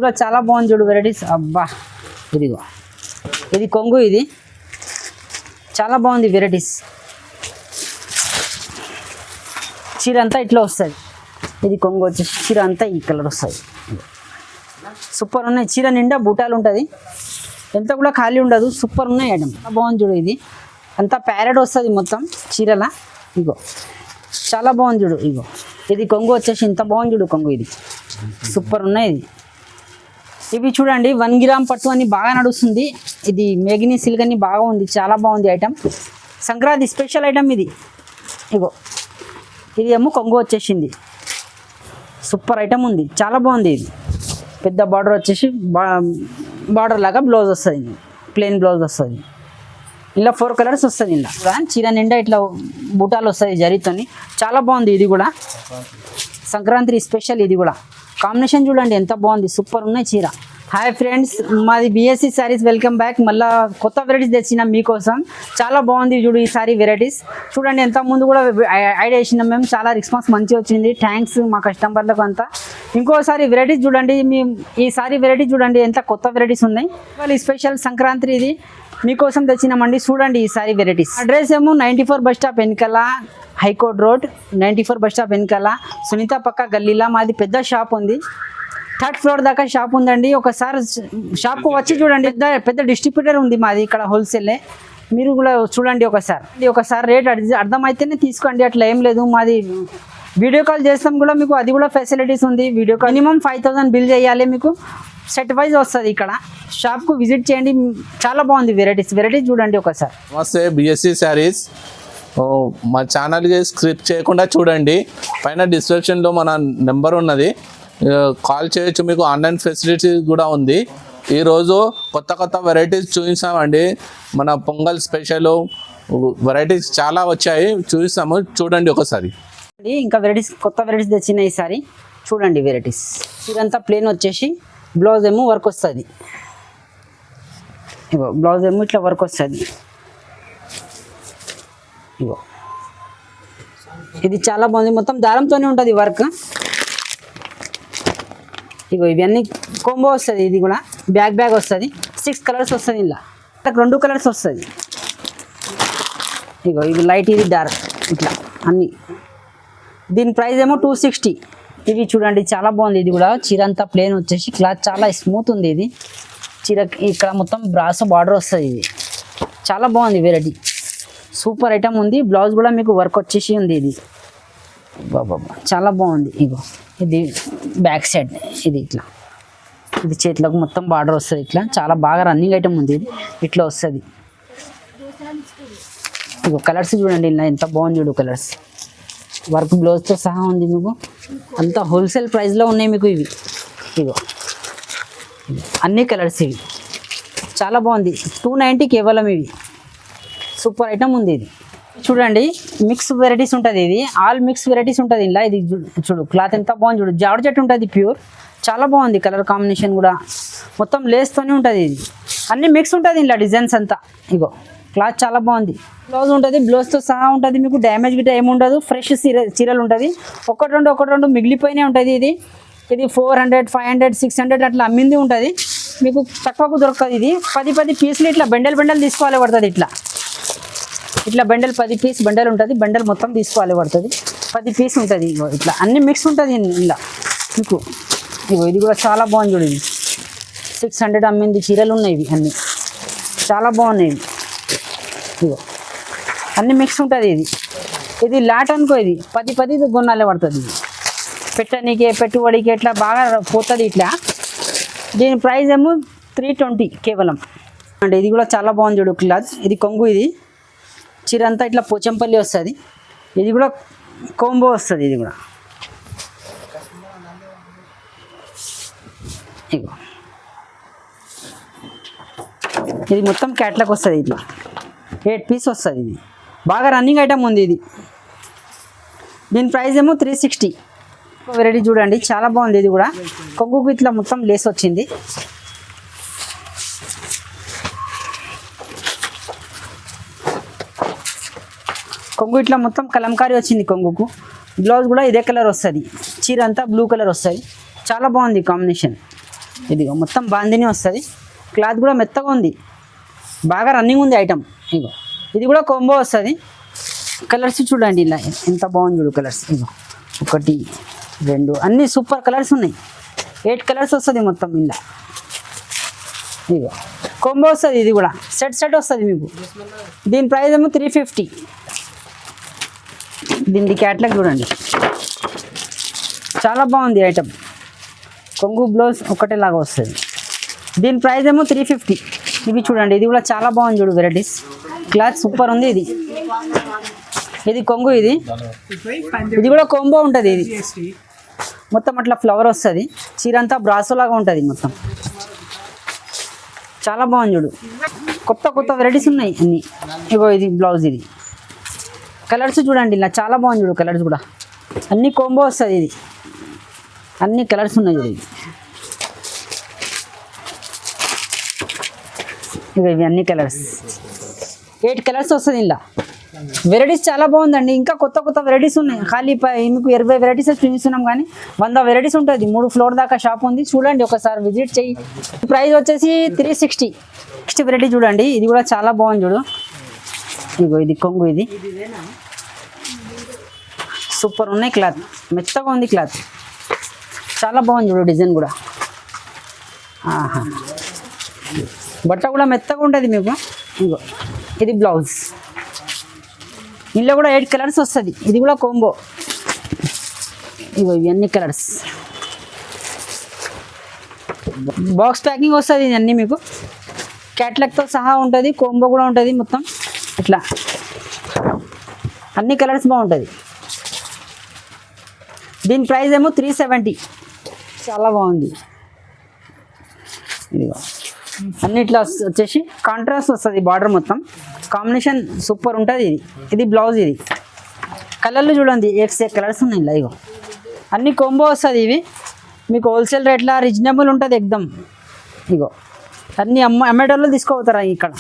కూడా చాలా బాగుంది చూడు వెరైటీస్. అబ్బా ఇదిగో ఇది కొంగు, ఇది చాలా బాగుంది వెరైటీస్. చీర అంతా ఇట్లా వస్తుంది. ఇది కొంగు వచ్చేసి చీర అంతా ఈ కలర్ వస్తుంది. సూపర్ ఉన్నాయి. చీర నిండా బూటాలు ఉంటుంది, ఎంత కూడా ఖాళీ ఉండదు. సూపర్ ఉన్నాయి ఐటమ్. బాగుంది చూడు. ఇది అంతా ప్యారెట్ వస్తుంది మొత్తం చీరలా. ఇగో చాలా బాగుంది చూడు. ఇగో ఇది కొంగు వచ్చేసి ఇంత బాగుంది చూడు కొంగు. ఇది సూపర్ ఉన్నాయి. ఇది ఇవి చూడండి 1 గ్రామ్ పట్టు అని బాగా నడుస్తుంది. ఇది మేగిని సిల్క్ అని బాగా ఉంది, చాలా బాగుంది ఐటమ్. సంక్రాంతి స్పెషల్ ఐటమ్ ఇది. ఇగో ఇది ఏమో కొంగు వచ్చేసింది. సూపర్ ఐటమ్ ఉంది, చాలా బాగుంది. ఇది పెద్ద బార్డర్ వచ్చేసి బార్డర్ లాగా బ్లౌజ్ వస్తుంది, ప్లెయిన్ బ్లౌజ్ వస్తుంది. ఇలా 4 కలర్స్ వస్తుంది. ఇలా చీర నిండా ఇట్లా బూటాలు వస్తాయి జరీతోని, చాలా బాగుంది. ఇది కూడా సంక్రాంతి స్పెషల్. ఇది కూడా కాంబినేషన్ చూడండి ఎంత బాగుంది, సూపర్ ఉన్నాయి చీర. హాయ్ ఫ్రెండ్స్, మాది బిఎస్సి శారీస్. Welcome back. మళ్ళీ కొత్త వెరైటీస్ తెచ్చినాం మీకోసం. చాలా బాగుంది చూడు ఈ సారీ వెరైటీస్. చూడండి ఎంత ముందు కూడా ఐడియా వేసినాం మేము, చాలా రెస్పాన్స్ మంచిగా వచ్చింది. థ్యాంక్స్ మా కస్టమర్లకు అంతా. ఇంకోసారి వెరైటీస్ చూడండి, ఈ సారీ వెరైటీ చూడండి ఎంత కొత్త వెరైటీస్ ఉన్నాయి. వాళ్ళు స్పెషల్ సంక్రాంతి ఇది మీకోసం తెచ్చినామండి. చూడండి ఈ సారీ వెరైటీస్. అడ్రస్ ఏమో 94 బస్ స్టాప్ వెనకాల, హైకోర్ట్ రోడ్ 94 బస్ స్టాప్ వెనకాల, సునీత పక్క గల్లీలా మాది పెద్ద షాప్ ఉంది. 3rd ఫ్లోర్ దాకా షాప్ ఉందండి. ఒకసారి షాప్కు వచ్చి చూడండి, పెద్ద డిస్ట్రిబ్యూటర్ ఉంది మాది ఇక్కడ, హోల్సేలే. మీరు కూడా చూడండి ఒకసారి రేట్ అర్థమైతేనే తీసుకోండి, అట్లా ఏం లేదు. మాది వీడియో కాల్ చేస్తాం కూడా మీకు, అది కూడా ఫెసిలిటీస్ ఉంది. వీడియో కాల్ మినిమం 5000 బిల్ చేయాలి, మీకు సెట్ వైజ్ వస్తుంది. ఇక్కడ షాప్కు విజిట్ చేయండి, చాలా బాగుంది వెరైటీస్ చూడండి ఒకసారి. నమస్తే, బిఎస్సి శారీస్. మా ఛానల్కి స్క్రిప్ట్ చేయకుండా చూడండి, పైన డిస్క్రిప్షన్లో మన నెంబర్ ఉన్నది, కాల్ చేయొచ్చు. మీకు ఆన్లైన్ ఫెసిలిటీ కూడా ఉంది. ఈరోజు కొత్త వెరైటీస్ చూపిస్తామండి. మన పొంగల్ స్పెషల్ వెరైటీస్ చాలా వచ్చాయి, చూపిస్తాము. చూడండి ఒకసారి. ఇంకా కొత్త వెరైటీస్ తెచ్చిన ఈసారి చూడండి వెరైటీస్. ఇదంతా ప్లేన్ వచ్చేసి బ్లౌజ్ ఏమో వర్క్ వస్తుంది. ఇగో బ్లౌజ్ ఏమో ఇట్లా వర్క్ వస్తుంది. ఇగో ఇది చాలా బాగుంది, మొత్తం దారంతోనే ఉంటుంది వర్క్. ఇగో ఇవన్నీ కోంబో వస్తుంది. ఇది కూడా బ్యాగ్ వస్తుంది. 6 కలర్స్ వస్తుంది. ఇలా 2 కలర్స్ వస్తుంది. ఇగో ఇది లైట్, ఇది డార్క్, ఇట్లా అన్నీ. దీని ప్రైస్ ఏమో 260. ఇవి చూడండి చాలా బాగుంది. ఇది కూడా చీర అంతా ప్లేన్ వచ్చేసి క్లాత్ చాలా స్మూత్ ఉంది. ఇది చీర ఇక్కడ మొత్తం బ్రాసో బార్డర్ వస్తుంది. ఇది చాలా బాగుంది వెరైటీ, సూపర్ ఐటమ్ ఉంది. బ్లౌజ్ కూడా మీకు వర్క్ వచ్చేసి ఉంది. ఇది బాబా చాలా బాగుంది. ఇగో ఇది బ్యాక్ సైడ్, ఇది ఇట్లా, ఇది చేతిలోకి మొత్తం బార్డర్ వస్తుంది. ఇట్లా చాలా బాగా రన్నింగ్ ఐటమ్ ఉంది. ఇది ఇట్లా వస్తుంది. ఇగో కలర్స్ చూడండి ఇలా ఎంత బాగుంది చూడు. కలర్స్ వర్క్ బ్లౌజ్తో సహా ఉంది. మీకు అంతా హోల్సేల్ ప్రైస్లో ఉన్నాయి మీకు ఇవి. ఇగో అన్ని కలర్స్ ఇవి చాలా బాగుంది. 290 కేవలం. ఇవి సూపర్ ఐటమ్ ఉంది. ఇది చూడండి మిక్స్ వెరైటీస్ ఉంటుంది. ఇది ఆల్ మిక్స్ వెరైటీస్ ఉంటుంది ఇలా. ఇది చూడు క్లాత్ ఎంత బాగుంది చూడు. జార్జెట్ ఉంటుంది ప్యూర్, చాలా బాగుంది. కలర్ కాంబినేషన్ కూడా మొత్తం లేస్తోనే ఉంటుంది. ఇది అన్ని మిక్స్ ఉంటుంది ఇలా డిజైన్స్ అంతా. ఇగో క్లాత్ చాలా బాగుంది. బ్లౌజ్ ఉంటుంది, బ్లౌజ్తో సహా ఉంటుంది. మీకు డ్యామేజ్ గిట్ట ఏముండదు. ఫ్రెష్ చీరలు ఉంటుంది. ఒకటి రెండు మిగిలిపోయినే ఉంటుంది. ఇది 400, 500, 600 అట్లా అమ్మింది ఉంటుంది. మీకు తక్కువకు దొరుకుతుంది. ఇది 10 పీసులు ఇట్లా బెండల్ తీసుకోవాలి పడుతుంది. ఇట్లా బెండల్ 10 పీస్ బెండల్ ఉంటుంది. బెండల్ మొత్తం తీసుకోవాలి పడుతుంది. 10 పీస్ ఉంటుంది. ఇగో ఇట్లా అన్ని మిక్స్ ఉంటుంది ఇలా మీకు. ఇగో ఇది కూడా చాలా బాగుంది చూడండి. 600 అమ్మింది చీరలు ఉన్నాయి. ఇవి అన్నీ చాలా బాగున్నాయి. ఇగో అన్ని మిక్స్ ఉంటుంది. ఇది లాట్ అనుకో. ఇది 10 కొనాలే పడుతుంది. పెట్టనీకి పెట్టుబడికి ఇట్లా బాగా పోతుంది ఇట్లా. దీని ప్రైస్ ఏమో 320 కేవలం అంటే. ఇది కూడా చాలా బాగుంది చూడు క్లాత్. ఇది కొంగు. ఇది చీర అంతా ఇట్లా పోచంపల్లి వస్తుంది. ఇది కూడా కోంబో వస్తుంది. ఇది కూడా ఇగో ఇది మొత్తం క్యాట్లాగ్ వస్తుంది. ఇట్లా 8 పీస్ వస్తుంది. ఇది బాగా రన్నింగ్ ఐటమ్ ఉంది. ఇది దీని ప్రైస్ ఏమో 360. వెరైటీ చూడండి చాలా బాగుంది. ఇది కూడా కొంగుకు ఇట్లా మొత్తం లేస్ వచ్చింది. కొంగు ఇట్లా మొత్తం కలంకారీ వచ్చింది కొంగుకు. బ్లౌజ్ కూడా ఇదే కలర్ వస్తుంది. చీర అంతా బ్లూ కలర్ వస్తుంది. చాలా బాగుంది కాంబినేషన్. ఇదిగో మొత్తం బాందిని వస్తుంది, క్లాత్ కూడా మెత్తగా ఉంది, బాగా రన్నింగ్ ఉంది ఐటమ్. ఇగో ఇది కూడా కాంబో వస్తుంది. కలర్స్ చూడండి ఇలా ఎంత బాగుంది చూడు కలర్స్. ఇగో 1 2 అన్నీ సూపర్ కలర్స్ ఉన్నాయి. 8 కలర్స్ వస్తుంది మొత్తం ఇలా. ఇగో కాంబో వస్తుంది, ఇది కూడా సెట్ వస్తుంది మీకు. దీని ప్రైస్ ఏమో 350. దీని క్యాట్లాగ్ చూడండి, చాలా బాగుంది ఐటమ్. కొంగు బ్లౌజ్ ఒకటేలాగా వస్తుంది. దీని ప్రైస్ ఏమో 350. ఇవి చూడండి, ఇది కూడా చాలా బాగుంది చూడు వెరైటీస్, క్లాత్ సూపర్ ఉంది. ఇది కొంగు, ఇది కూడా కాంబో ఉంటుంది. ఇది మొత్తం అట్లా ఫ్లవర్ వస్తుంది, చీర అంతా బ్రాసో లాగా ఉంటుంది మొత్తం. చాలా బాగుంది చూడు, కొత్త వెరైటీస్ ఉన్నాయి అన్నీ. ఇగో ఇది బ్లౌజ్, ఇది కలర్స్ చూడండి ఇలా చాలా బాగుంది చూడు కలర్స్ కూడా, అన్నీ కాంబో వస్తుంది. ఇది అన్ని కలర్స్ ఉన్నాయి చూడు. ఇవి అన్ని కలర్స్ 8 కలర్స్ వస్తుంది ఇలా. వెరైటీస్ చాలా బాగుందండి. ఇంకా కొత్త వెరైటీస్ ఉన్నాయి. ఖాళీ మీకు 20 వెరైటీస్ చూపిస్తున్నాం, కానీ 100 వెరైటీస్ ఉంటుంది. 3 ఫ్లోర్ దాకా షాప్ ఉంది, చూడండి ఒకసారి విజిట్ చెయ్యి. ప్రైస్ వచ్చేసి 360. నెక్స్ట్ వెరైటీ చూడండి, ఇది కూడా చాలా బాగుంది చూడు. ఇగో ఇది కొంగు, ఇది సూపర్ ఉన్నాయి, క్లాత్ మెత్తగా ఉంది, క్లాత్ చాలా బాగుంది చూడు, డిజైన్ కూడా. ఆహా, బట్ట కూడా మెత్తగా ఉంటుంది మీకు. ఇగో ఇది బ్లౌజ్, ఇందులో కూడా 8 కలర్స్ వస్తుంది. ఇది కూడా కాంబో. ఇగో ఇవన్నీ కలర్స్, బాక్స్ ప్యాకింగ్ వస్తుంది. ఇది అన్నీ మీకు క్యాట్లాగ్తో సహా ఉంటుంది, కాంబో కూడా ఉంటుంది మొత్తం ఇట్లా. అన్ని కలర్స్ బాగుంటుంది. దీని ప్రైస్ ఏమో 370. చాలా బాగుంది. ఇదిగో అన్నిట్లో వచ్చేసి కాంట్రాస్ట్ వస్తుంది, బార్డర్ మొత్తం కాంబినేషన్ సూపర్ ఉంటుంది. ఇది బ్లౌజ్, ఇది కలర్లు చూడండి, 8 కలర్స్ ఉన్నాయి ఇలా. ఇగో అన్ని కాంబో వస్తుంది. ఇవి మీకు హోల్సేల్ రేట్లా రీజనబుల్ ఉంటుంది ఎక్దమ్. ఇగో అన్ని అమ్మేటోళ్ళు తీసుకోపోతారా ఇక్కడ.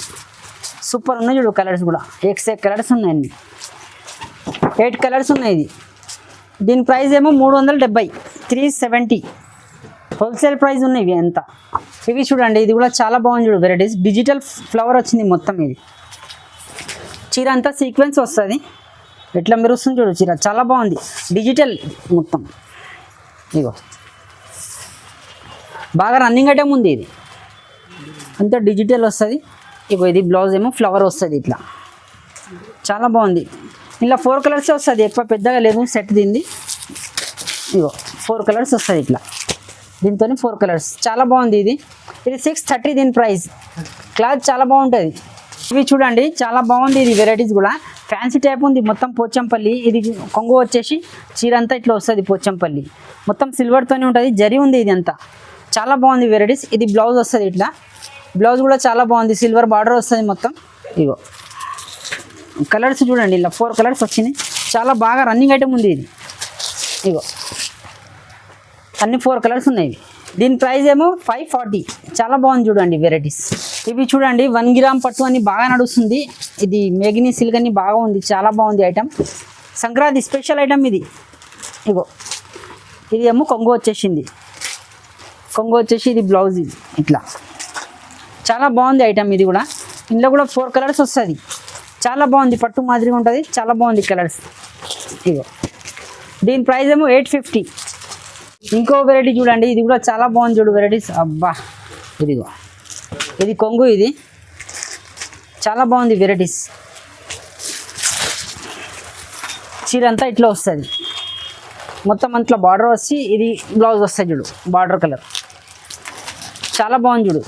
సూపర్ ఉన్నాయి చూడు కలర్స్ కూడా, 8 కలర్స్ ఉన్నాయి, అన్ని 8 కలర్స్ ఉన్నాయి. ఇది దీని ప్రైస్ ఏమో 370. 370 హోల్సేల్ ప్రైస్ ఉన్నాయి ఇవి ఎంత. ఇవి చూడండి, ఇది కూడా చాలా బాగుంది చూడు వెరైటీస్. డిజిటల్ ఫ్లవర్ వచ్చింది మొత్తం. ఇది చీర అంతా సీక్వెన్స్ వస్తుంది, ఎట్లా మెరుస్తుంది చూడు చీర, చాలా బాగుంది. డిజిటల్ మొత్తం. ఇగో బాగా రన్నింగ్ ఐటమ్ ఉంది, ఇది అంతా డిజిటల్ వస్తుంది. ఇగో ఇది బ్లౌజ్ ఏమో ఫ్లవర్ వస్తుంది ఇట్లా, చాలా బాగుంది. ఇలా 4 కలర్స్ వస్తుంది, ఎక్కువ పెద్దగా లేదు సెట్. దీన్ని ఇగో 4 కలర్స్ వస్తుంది ఇట్లా, దీంతో 4 కలర్స్, చాలా బాగుంది. ఇది 630 దీని ప్రైస్. క్లాత్ చాలా బాగుంటుంది. ఇవి చూడండి చాలా బాగుంది. ఇది వెరైటీస్ కూడా ఫ్యాన్సీ టైప్ ఉంది మొత్తం, పోచంపల్లి. ఇది కొంగు వచ్చేసి చీర అంతా ఇట్లా వస్తుంది, పోచంపల్లి మొత్తం సిల్వర్తోనే ఉంటుంది, జరి ఉంది. ఇది అంతా చాలా బాగుంది వెరైటీస్. ఇది బ్లౌజ్ వస్తుంది ఇట్లా, బ్లౌజ్ కూడా చాలా బాగుంది, సిల్వర్ బార్డర్ వస్తుంది మొత్తం. ఇగో కలర్స్ చూడండి, ఇలా 4 కలర్స్ వచ్చినాయి, చాలా బాగా రన్నింగ్ ఐటమ్ ఉంది. ఇది ఇగో అన్ని 4 కలర్స్ ఉన్నాయి. దీని ప్రైస్ ఏమో 540. చాలా బాగుంది చూడండి వెరైటీస్. ఇవి చూడండి 1 గ్రామ్ పట్టు అని బాగా నడుస్తుంది. ఇది మేగిని సిల్క్ అని బాగా ఉంది, చాలా బాగుంది ఐటమ్. సంక్రాంతి స్పెషల్ ఐటమ్ ఇది. ఇగో ఇది ఏమో కొంగు వచ్చేసింది, కొంగు వచ్చేసి ఇది బ్లౌజ్, ఇది ఇట్లా చాలా బాగుంది ఐటమ్. ఇది కూడా ఇందులో కూడా 4 కలర్స్ వస్తుంది, చాలా బాగుంది, పట్టు మాదిరిగా ఉంటుంది, చాలా బాగుంది కలర్స్. ఇగో దీని ప్రైస్ ఏమో 850. ఇంకో వెరైటీ చూడండి, ఇది కూడా చాలా బాగుంది చూడు వెరైటీస్. అబ్బా ఇదిగో ఇది కొంగు, ఇది చాలా బాగుంది వెరైటీస్. చీర అంతా ఇట్లా వస్తుంది మొత్తం, అంతా బార్డర్ వచ్చి ఇది బ్లౌజ్ వస్తుంది చూడు, బార్డర్ కలర్ చాలా బాగుంది చూడు.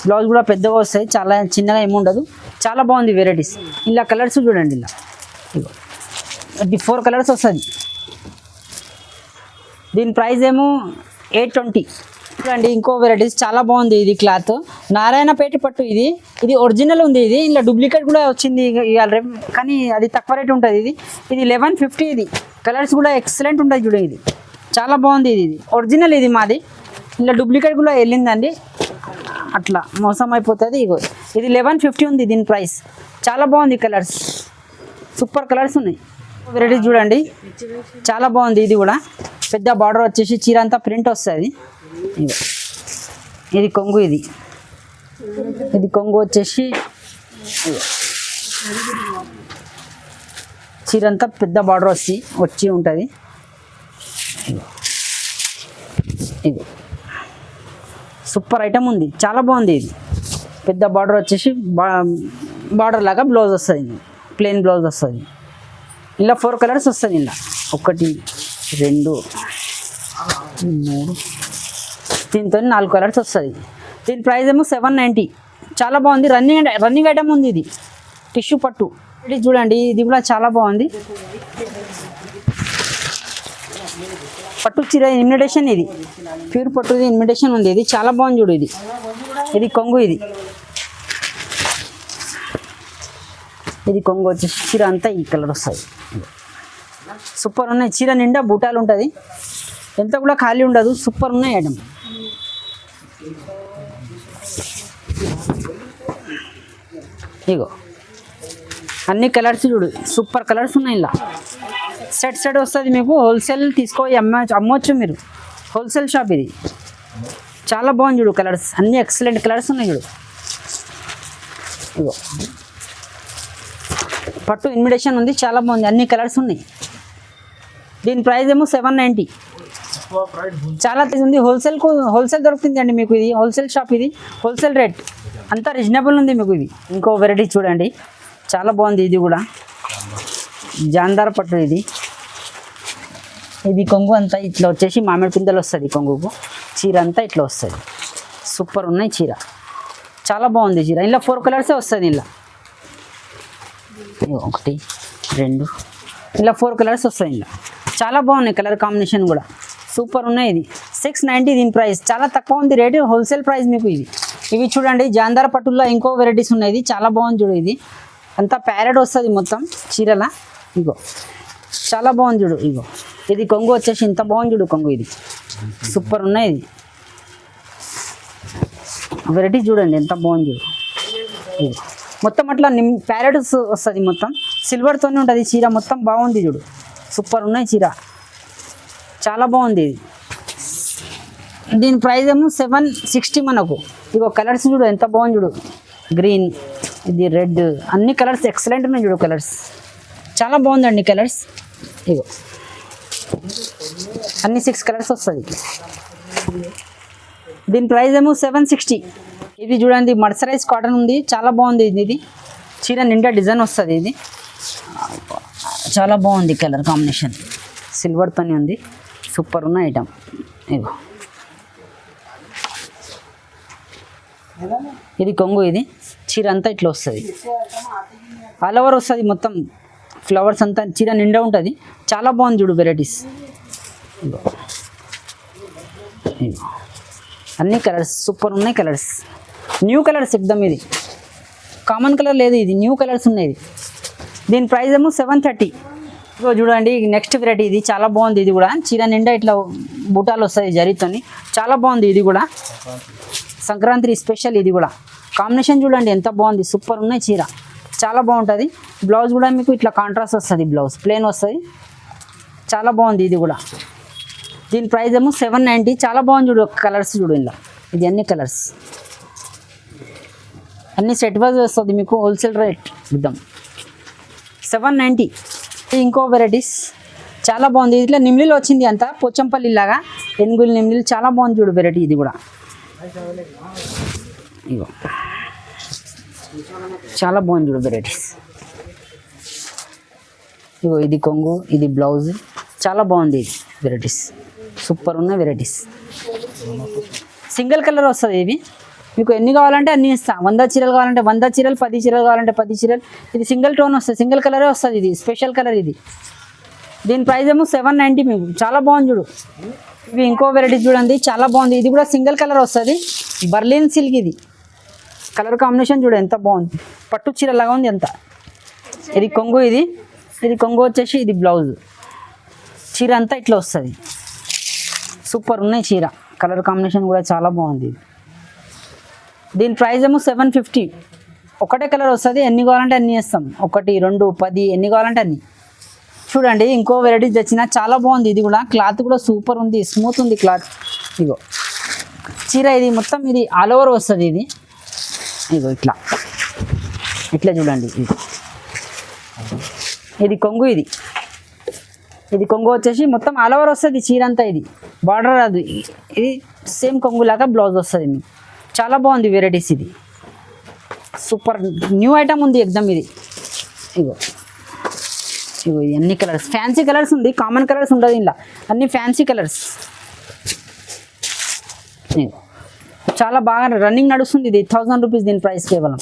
బ్లౌజ్ కూడా పెద్దగా వస్తుంది, చాలా చిన్నగా ఏమి ఉండదు, చాలా బాగుంది వెరైటీస్. ఇలా కలర్స్ చూడండి, ఇలా ఇగో ఇది 4 కలర్స్ వస్తుంది. దీని ప్రైస్ ఏమో 820. చూడండి ఇంకో వెరైటీస్ చాలా బాగుంది. ఇది క్లాత్ నారాయణపేట పట్టు, ఇది ఒరిజినల్ ఉంది. ఇది ఇలా డూప్లికేట్ కూడా వచ్చింది ఇవాళ రేపు, కానీ అది తక్కువ రేట్ ఉంటుంది. ఇది 1150. ఇది కలర్స్ కూడా ఎక్సలెంట్ ఉంటుంది చూడండి, ఇది చాలా బాగుంది. ఇది ఒరిజినల్, ఇది మాది. ఇలా డూప్లికేట్ కూడా వెళ్ళిందండి, అట్లా మోసం అయిపోతుంది. ఇగో ఇది 1150 ఉంది దీని ప్రైస్, చాలా బాగుంది. కలర్స్ సూపర్ కలర్స్ ఉన్నాయి. వెరైటీస్ చూడండి చాలా బాగుంది. ఇది కూడా పెద్ద బార్డర్ వచ్చేసి చీర అంతా ప్రింట్ వస్తుంది. ఇది కొంగు, ఇది కొంగు వచ్చేసి చీర అంతా పెద్ద బార్డర్ వచ్చి ఉంటుంది. ఇది సూపర్ ఐటమ్ ఉంది, చాలా బాగుంది. ఇది పెద్ద బార్డర్ వచ్చేసి బార్డర్ లాగా బ్లౌజ్ వస్తుంది, ప్లెయిన్ బ్లౌజ్ వస్తుంది. ఇలా 4 కలర్స్ వస్తుంది. ఇలా 1 2 3 దీంతో 4 కలర్స్ వస్తుంది. దీని ప్రైస్ ఏమో 790. చాలా బాగుంది, రన్నింగ్ ఐటమ్ ఉంది. ఇది టిష్యూ పట్టు. ఇది చూడండి, ఇది కూడా చాలా బాగుంది. పట్టు చీర ఇమిటేషన్, ఇది ప్యూర్ పట్టుది ఇమిటేషన్ ఉంది. ఇది చాలా బాగుంది చూడు. ఇది కొంగు, ఇది కొంగు వచ్చేసి చీర అంతా ఈ కలర్ వస్తుంది. సూపర్ ఉన్నాయి. చీర నిండా బూటాలు ఉంటుంది, ఎంత కూడా ఖాళీ ఉండదు. సూపర్ ఉన్నాయి ఐటమ్. ఇగో అన్ని కలర్స్ చూడు, సూపర్ కలర్స్ ఉన్నాయి. ఇలా సెట్ వస్తుంది మీకు. హోల్సేల్ అమ్మవచ్చు మీరు. హోల్సేల్ షాప్ ఇది. చాలా బాగుంది చూడు. కలర్స్ అన్ని ఎక్సలెంట్ కలర్స్ ఉన్నాయి చూడు. ఇగో పట్టు ఇన్విటేషన్ ఉంది, చాలా బాగుంది. అన్ని కలర్స్ ఉన్నాయి. దీని ప్రైస్ ఏమో 790. చాలా ఉంది. హోల్సేల్ దొరుకుతుంది అండి మీకు. ఇది హోల్సేల్ షాప్, ఇది హోల్సేల్ రేట్ అంతా రీజనబుల్ ఉంది మీకు. ఇది ఇంకో వెరైటీ చూడండి, చాలా బాగుంది. ఇది కూడా జాందార పట్టు. ఇది కొంగు అంతా ఇట్లా వచ్చేసి మామిడి పిందెలు వస్తుంది కొంగుకు. చీర అంతా ఇట్లా వస్తుంది. సూపర్ ఉన్నాయి చీర, చాలా బాగుంది చీర. ఇలా 4 కలర్సే వస్తుంది. ఇలా 1 2 ఇలా 4 కలర్స్ వస్తాయి. ఇలా చాలా బాగున్నాయి. కలర్ కాంబినేషన్ కూడా సూపర్ ఉన్నాయి. ఇది 690 దీని ప్రైస్. చాలా తక్కువ ఉంది రేటు, హోల్సేల్ ప్రైస్ మీకు. ఇవి చూడండి, జాందార పట్టుల్లో ఇంకో వెరైటీస్ ఉన్నాయి. ఇది చాలా బాగుంది చూడు. ఇది అంతా ప్యారెట్ వస్తుంది మొత్తం చీరలా. ఇగో చాలా బాగుంది చూడు. ఇది కొంగు వచ్చేసి ఇంత బాగుంది చూడు. కొంగు ఇది సూపర్ ఉన్నాయి. ఇది వెరైటీ చూడండి ఎంత బాగుంది చూడు. ఇది మొత్తం అట్లా ప్యారెట్స్ వస్తుంది మొత్తం. సిల్వర్తోనే ఉంటుంది చీర మొత్తం. బాగుంది చూడు, సూపర్ ఉన్నాయి చీర, చాలా బాగుంది. ఇది దీని ప్రైస్ ఏమో 760 మనకు. ఇగో కలర్స్ చూడు ఎంత బాగుంది చూడు. గ్రీన్, ఇది రెడ్, అన్ని కలర్స్ ఎక్సలెంట్ ఉన్నాయి చూడు. కలర్స్ చాలా బాగుందండి కలర్స్. ఇగో అన్ని 6 కలర్స్ వస్తుంది. దీని ప్రైస్ ఏమో 760. ఇది చూడండి, మర్సరైజ్ కాటన్ ఉంది, చాలా బాగుంది. ఇది చీర నిండా డిజైన్ వస్తుంది. ఇది చాలా బాగుంది కలర్ కాంబినేషన్, సిల్వర్తోనే ఉంది. సూపర్ ఉన్న ఐటమ్. ఇగో ఇది కొంగు. ఇది చీర అంతా ఇట్లా వస్తుంది, ఆల్ ఓవర్ వస్తుంది మొత్తం. ఫ్లవర్స్ అంతా చీర నిండా ఉంటుంది. చాలా బాగుంది చూడు వెరైటీస్. అన్ని కలర్స్ సూపర్ ఉన్నాయి. కలర్స్ న్యూ కలర్స్ ఎక్దమ్. ఇది కామన్ కలర్ లేదు, ఇది న్యూ కలర్స్ ఉన్నాయి. దీని ప్రైస్ ఏమో 730. ఇగో చూడండి, నెక్స్ట్ వెరైటీ. ఇది చాలా బాగుంది. ఇది కూడా చీర నిండా ఇట్లా బూటాలు వస్తాయి జరీతోని. చాలా బాగుంది. ఇది కూడా సంక్రాంతి స్పెషల్. ఇది కూడా కాంబినేషన్ చూడండి ఎంత బాగుంది. సూపర్ ఉన్నాయి చీర, చాలా బాగుంటుంది. బ్లౌజ్ కూడా మీకు ఇట్లా కాంట్రాస్ట్ వస్తుంది. బ్లౌజ్ ప్లెయిన్ వస్తుంది. చాలా బాగుంది. ఇది కూడా దీని ప్రైస్ ఏమో 790. చాలా బాగుంది చూడు. కలర్స్ చూడు ఇలా. ఇది అన్ని కలర్స్ అన్ని సెట్ వైజ్ వస్తుంది మీకు. హోల్సేల్ రేట్ ఇద్దాం 790. ఇంకో వెరైటీస్ చాలా బాగుంది. ఇట్లా నిమ్లీలు వచ్చింది అంతా పోచంపల్లి లాగా. ఎనుగులు నిమ్లీలు చాలా బాగుంది చూడు వెరైటీ. ఇది కూడా ఇగో చాలా బాగుంది చూడు వెరైటీస్. ఇగో ఇది కొంగు, ఇది బ్లౌజ్, చాలా బాగుంది. ఇది వెరైటీస్ సూపర్ ఉన్న వెరైటీస్. సింగిల్ కలర్ వస్తుంది. ఇవి మీకు ఎన్ని కావాలంటే అన్ని ఇస్తాం. 100 చీరలు కావాలంటే 100 చీరలు, 10 చీరలు కావాలంటే 10 చీరలు. ఇది సింగిల్ టోన్ వస్తుంది, సింగిల్ కలరే వస్తుంది. ఇది స్పెషల్ కలర్. ఇది దీని ప్రైస్ ఏమో 790 మీకు. చాలా బాగుంది చూడు. ఇవి ఇంకో వెరైటీ చూడండి, చాలా బాగుంది. ఇది కూడా సింగిల్ కలర్ వస్తుంది. Berlin silk. ఇది కలర్ కాంబినేషన్ చూడు ఎంత బాగుంది. పట్టు చీర లాగా ఉంది ఎంత. ఇది కొంగు. ఇది కొంగు వచ్చేసి ఇది బ్లౌజ్. చీర అంతా ఇట్లా వస్తుంది. సూపర్ ఉన్నాయి చీర. కలర్ కాంబినేషన్ కూడా చాలా బాగుంది. దీని ప్రైస్ ఏమో 750. ఒకటే కలర్ వస్తుంది. ఎన్ని కావాలంటే అన్ని వేస్తాం. 1 2 10 ఎన్ని కావాలంటే అన్ని. చూడండి ఇంకో వెరైటీస్ తెచ్చిన, చాలా బాగుంది. ఇది కూడా క్లాత్ కూడా సూపర్ ఉంది, స్మూత్ ఉంది క్లాత్. ఇగో చీర ఇది మొత్తం ఇది ఆల్ ఓవర్ వస్తుంది ఇది. ఇగో ఇట్లా ఇట్లా చూడండి. ఇది కొంగు, ఇది కొంగు వచ్చేసి మొత్తం ఆల్ ఓవర్ వస్తుంది చీర అంతా. ఇది బార్డర్ రాదు, ఇది సేమ్ కొంగులాగా బ్లౌజ్ వస్తుంది మీకు. చాలా బాగుంది వెరైటీస్. ఇది సూపర్ న్యూ ఐటమ్ ఉంది ఎగ్దమ్ ఇది. ఇగో ఇగో ఇది అన్ని కలర్స్, ఫ్యాన్సీ కలర్స్ ఉంది, కామన్ కలర్స్ ఉండదు ఇలా, అన్ని ఫ్యాన్సీ కలర్స్. చాలా బాగా రన్నింగ్ నడుస్తుంది ఇది. 1000 రూపీస్ దీని ప్రైస్ కేవలం.